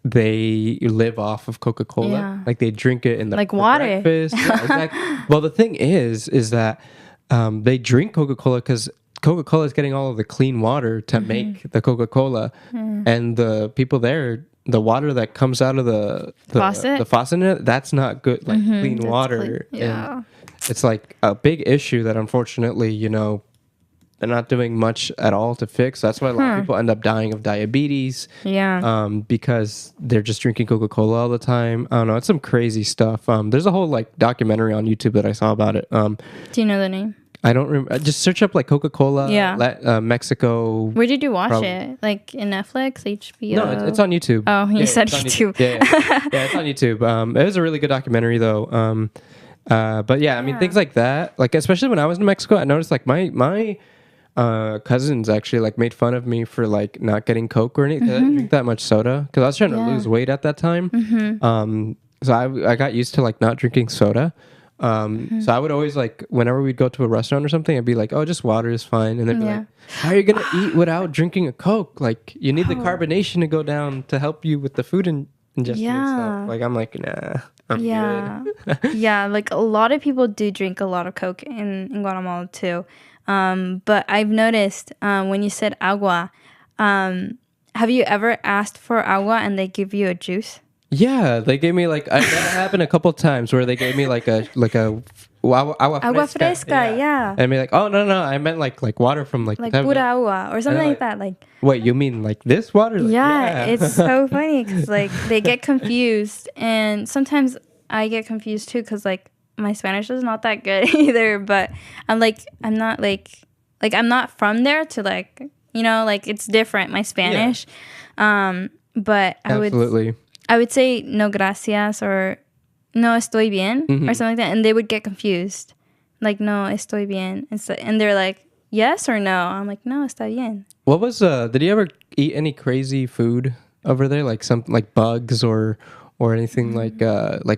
they live off of Coca-Cola. Like they drink it in the like water. Breakfast. Yeah, exactly. Well, the thing is that they drink Coca-Cola because Coca-Cola is getting all of the clean water to make the Coca-Cola, and the people there, the water that comes out of the faucet, that's not good, like clean water. And it's like a big issue that unfortunately, they're not doing much at all to fix. That's why a lot of people end up dying of diabetes. Yeah. Because they're just drinking Coca-Cola all the time. I don't know. It's some crazy stuff. There's a whole like documentary on YouTube that I saw about it. Do you know the name? I don't remember. Just search up like Coca-Cola, Mexico. Where did you watch it? Like in Netflix, HBO? No, it's on YouTube. Oh, you said YouTube. Yeah, it's on YouTube. It was a really good documentary though. But yeah, I mean things like that. Like especially when I was in Mexico, I noticed like my cousins actually like made fun of me for like not getting Coke or anything. I didn't drink that much soda because I was trying to lose weight at that time. So I got used to like not drinking soda. So I would always like whenever we'd go to a restaurant or something, I'd be like, oh, just water is fine. And then be like, how are you gonna eat without drinking a Coke? Like you need the carbonation to go down to help you with the food ingestion and stuff. Like I'm like, nah, I'm good. Yeah, like a lot of people do drink a lot of Coke in Guatemala too. But I've noticed when you said agua, have you ever asked for agua and they give you a juice? Yeah, they gave me like that happened a couple times where they gave me like a agua fresca. Yeah. And be like, oh no, I meant like water from like pura agua or something like that. Like, wait, you mean like this water? Like, yeah, it's so funny because like they get confused, and sometimes I get confused too because like my Spanish is not that good either. But I'm not from there to like, you know, like it's different, my Spanish. But I would say no gracias or no estoy bien or something like that. And they would get confused. Like, no estoy bien. And they're like, yes or no? I'm like, no, está bien. What was, did you ever eat any crazy food over there? Like something like bugs or anything like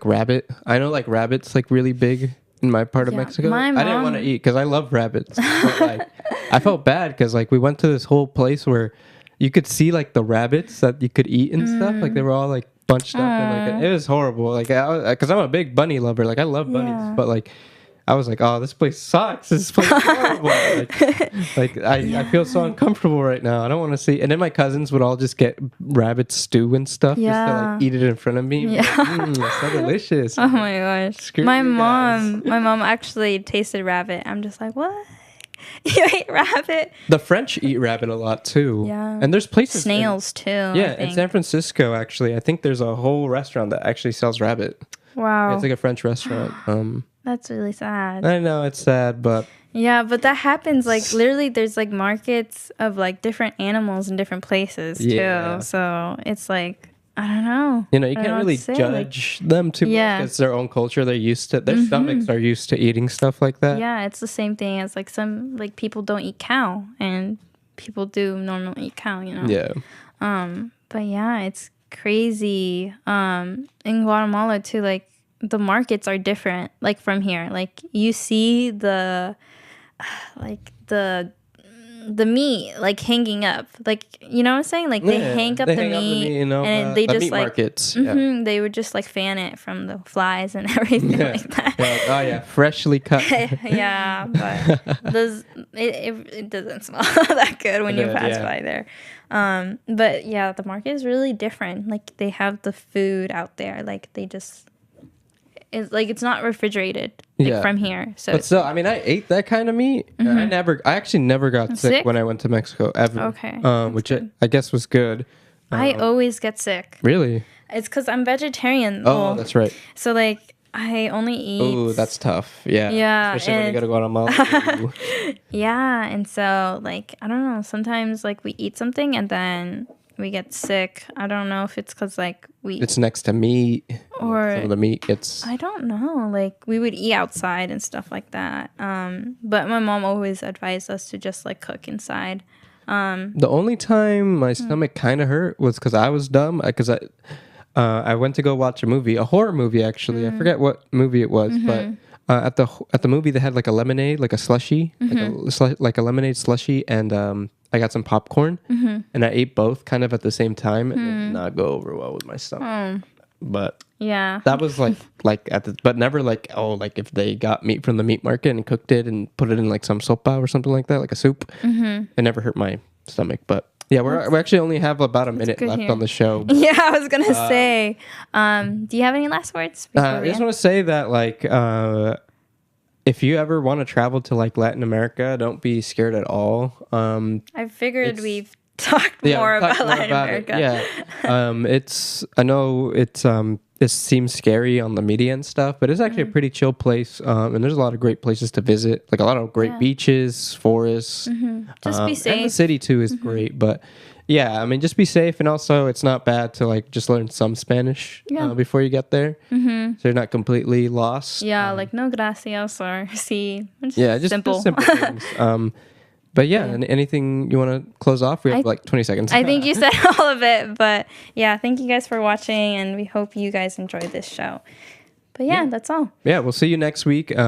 rabbit? I know like rabbit's like really big in my part of Mexico. I didn't want to eat because I love rabbits. But like, I felt bad because like we went to this whole place where you could see like the rabbits that you could eat and stuff. Like they were all like bunched up and like it was horrible. Like because I'm a big bunny lover. Like I love bunnies, but like I was like, oh, this place sucks. This place is horrible. I feel so uncomfortable right now. I don't want to see. And then my cousins would all just get rabbit stew and stuff just to like eat it in front of me. Yeah, like, it's so delicious. Oh my gosh. Screw my mom actually tasted rabbit. I'm just like, what? You ate rabbit? The French eat rabbit a lot too. Yeah. And there's places snails too. Yeah, in San Francisco actually. I think there's a whole restaurant that actually sells rabbit. Wow. Yeah, it's like a French restaurant. That's really sad. I know it's sad, but yeah, but that happens like literally there's like markets of like different animals in different places too. So it's like I don't know. You know, you can't really judge them too much. It's their own culture. They're used to their stomachs are used to eating stuff like that. Yeah, it's the same thing as like some like people don't eat cow and people do normally eat cow, you know. Yeah. But yeah, it's crazy. In Guatemala too, like the markets are different like from here. Like you see the meat like hanging up, like you know what I'm saying, like they hang up the meat, you know, and they just like markets. They would just like fan it from the flies and everything like that. Oh yeah, freshly cut. Yeah, but it doesn't smell that good when you pass by there. But yeah, the market is really different. Like they have the food out there, like they just it's like it's not refrigerated like from here. So but still, I mean, I ate that kind of meat. And I actually never got sick when I went to Mexico ever. Okay, which I guess was good. I always get sick. Really? It's because I'm vegetarian. Oh, that's right. So like I only eat. Oh, that's tough. Yeah. Yeah. Especially when you go to Guatemala. Yeah, and so like I don't know. Sometimes like we eat something and then we get sick. I don't know if it's because like it's next to meat or some of the meat gets. I don't know. Like we would eat outside and stuff like that. But my mom always advised us to just like cook inside. The only time my stomach kind of hurt was because I was dumb. Because I went to go watch a horror movie actually. I forget what movie it was, but at the movie they had like a lemonade, like a slushie, like a lemonade slushie, and I got some popcorn, and I ate both kind of at the same time, and it did not go over well with my stomach. But yeah, that was like but never like if they got meat from the meat market and cooked it and put it in like some sopa or something like that, like a soup. It never hurt my stomach, but. Yeah, we actually only have about a minute left on the show. Yeah, I was gonna say. Do you have any last words? I just want to say that like if you ever want to travel to like Latin America, don't be scared at all. I figured we've talked more about Latin America. I know it seems scary on the media and stuff, but it's actually a pretty chill place. And there's a lot of great places to visit, like a lot of great beaches, forests. Just be safe. And the city too is great, but yeah, I mean, just be safe. And also it's not bad to like just learn some Spanish before you get there. So you're not completely lost. Yeah, like no gracias or sí. Just simple things. But yeah, and anything you want to close off? We have like 20 seconds. I think you said all of it. But yeah, thank you guys for watching, and we hope you guys enjoyed this show. But yeah, that's all. Yeah, we'll see you next week.